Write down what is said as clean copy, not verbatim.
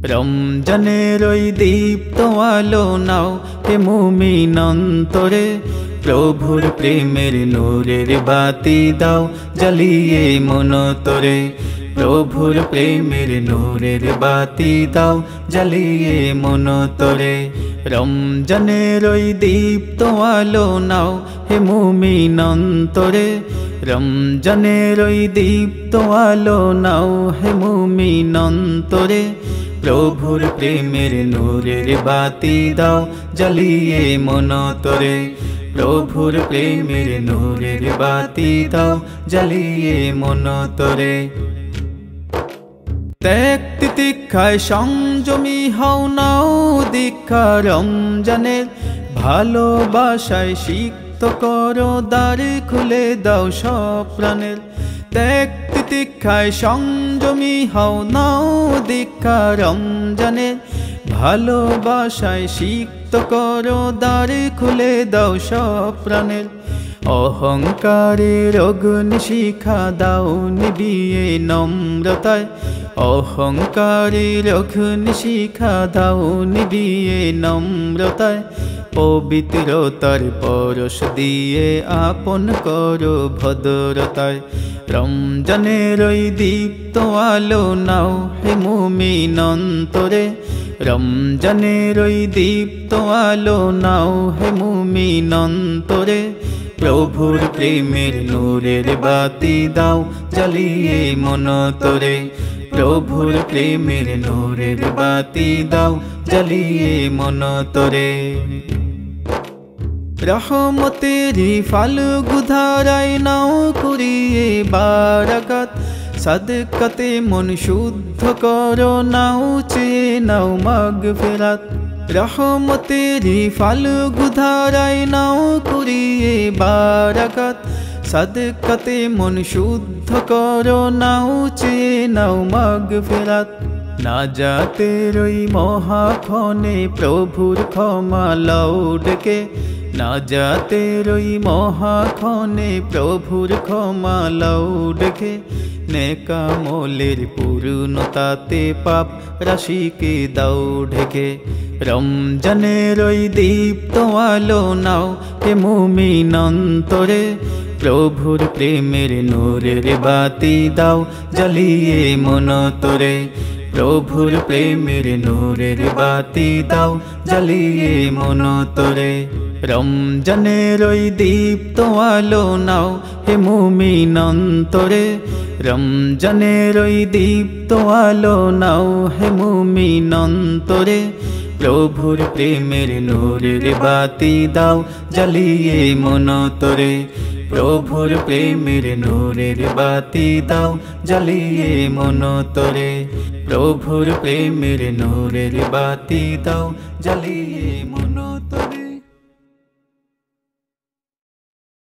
রমজানের ওই দীপ্ত আলো নাও হে মুমিন অন্তরে, প্রভুর প্রেমের নূরের বাতি দাও জ্বালিয়ে মন তোরে। প্রভুর প্রেমের নূরের বাতি দাও জ্বালিয়ে মন তোরে। রমজানের ওই দীপ্ত আলো নাও হে মুমিন অন্তরে, রমজানের ওই দীপ্ত আলো নাও হে মুমিন অন্তরে, প্রভুর প্রেমের নূরের বাতি দাও জ্বালিয়ে মন তোরে। প্রভুর প্রেমের নূরের বাতি দাও জ্বালিয়ে মন তোরে। ত্যাগ তিতিক্ষায় সংযমী হও নাও দীক্ষা রমজানের, ভালোবাসায় সিক্ত করো দ্বার খুলে দাও সব প্রাণের। ত্যাগ তিতিক্ষায় সংযমী হও নাও দীক্ষা রমজানের, ভালোবাসায় সিক্ত করো দ্বার খুলে দাও সব প্রাণের। অহংকারের অগ্নি শিখা দাও নিবিয়ে নম্রতায়, অহংকারের অগ্নি শিখা দাও নিবিয়ে নম্রতায়। পবিত্রতার পরশ দিয়ে আপন করো ভদ্রতায়। রমজানের ওই দীপ্ত আলো নাও হে মুমিন অন্তরে, রমজানের ওই দীপ্ত আলো নাও হে মুমিন অন্তরে, প্রভুর প্রেমের নূরের বাতি দাও জ্বালিয়ে মন তোরে। প্রভুর প্রেমের নূরের বাতি দাও জ্বালিয়ে মন তোরে। রহমতেরি ফাল্গু ধারায় নাও করিয়ে বারাকাত, সাদকাতে মন শুদ্ধ করো নাও চেয়ে নাও মাগফিরাত। রহমতেরি ফাল্গু ধারায় নাও করিয়ে বারাকাত, সাদকাতে মন শুদ্ধ করো নাও চেয়ে নাও মাগফিরাত। নাজাতের ওই মহাক্ষণে প্রভুর ক্ষমা লও ডেকে, নাজাতের ওই মহাক্ষণে প্রভুর ক্ষমা লও ডেকে। নেকামলের পূর্ণতাতে পাপ রাশিকে দাও ঢেকে। রমজানের ওই দীপ্ত আলো নাও হে মুমিন অন্তরে, প্রভুর প্রেমের নূরের বাতি দাও জ্বালিয়ে মন তোরে। প্রভুর প্রেমের নূরের বাতি দাও জ্বালিয়ে মন তোরে। রমজানের ওই দীপ্ত আলো নাও হে মুমিন অন্তরে, রমজানের ওই দীপ্ত আলো নাও হে মুমিন অন্তরে, প্রভুর প্রেমের নূরের বাতি দাও জ্বালিয়ে মন তোরে। প্রভুর প্রেমের নূরের বাতি দাও জ্বালিয়ে মন তোরে। প্রভুর প্রেমের নূরের বাতি দাও জ্বালিয়ে মন তোরে।